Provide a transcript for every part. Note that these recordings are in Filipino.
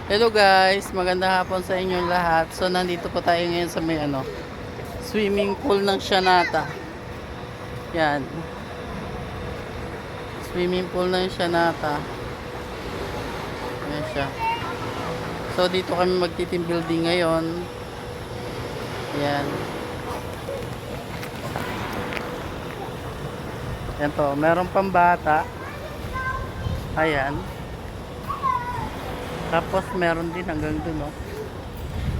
Hello guys, magandang hapon sa inyong lahat. So nandito po tayo ngayon sa may swimming pool ng Shanata. Yan. Swimming pool ng Shanata. Ayan siya. So dito kami magti-team building ngayon. Yan. Yan po, meron pang bata. Ayan. Tapos meron din hanggang dun, oh.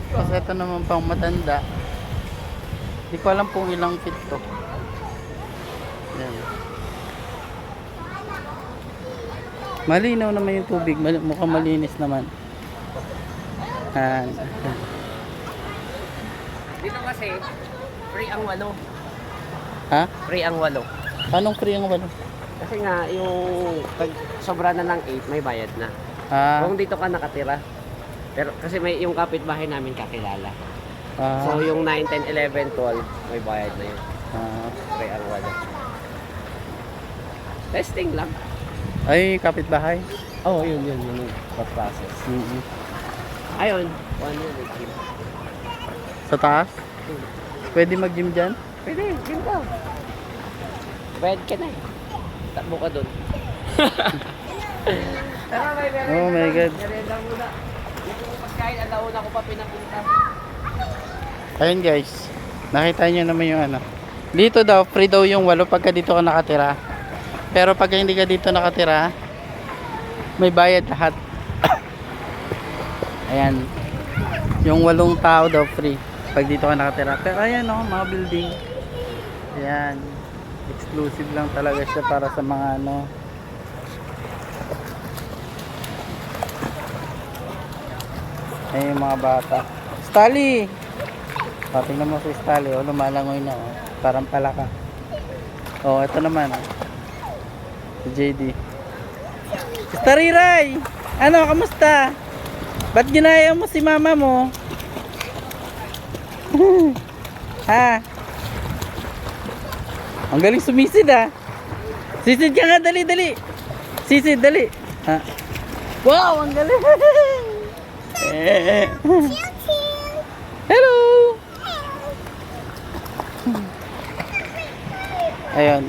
Tapos ito naman pang matanda. Hindi ko alam kung ilang feet to. Yan. Malinaw naman yung tubig. Mukhang malinis naman. Yan. Dito kasi, free ang walo. Ha? Free ang walo. Anong free ang walo? Kasi nga, yung pag sobra na ng 8, may bayad na. Ah, Kung dito ka nakatira, pero kasi may yung kapitbahay namin kakilala. ah, So yung 9, 10, 11, 12, may bayad na yun. ah. Free ang walo. Testing lang. Ay, kapitbahay. Oh, yun yung process. Mm-hmm. Ayun, 1 year with gym. Sa taas? Pwede mag-gym dyan? Pwede, gym ka. Bayad ka na eh. Takbo ka dun. Tara, may merienda. Oh my God. Merienda muna. Dito ko pagkain, alauna ko pa pinapunta. Ayun guys. Nakita nyo naman yung Dito daw, free daw yung walo pagka dito ka nakatira. Pero pagka hindi ka dito nakatira, may bayad lahat. Ayan. Yung 8 tao daw free pag dito ka nakatira. Pero ayan, oh, mga building. Ayan. Exclusive lang talaga siya para sa mga Ayan yung mga bata. Stally! Tingnan mo si Stally. Oh, lumalangoy na. Oh. Parang palaka. Oh, ito naman. Oh. Si JD. Stariray! Ano, kamusta? Ba't ginaya mo si mama mo? Ha? Ang galing sumisid, ah. Sisid ka nga, dali, dali. Sisid, dali. Ha? Wow, ang galing. Hello. Ayun.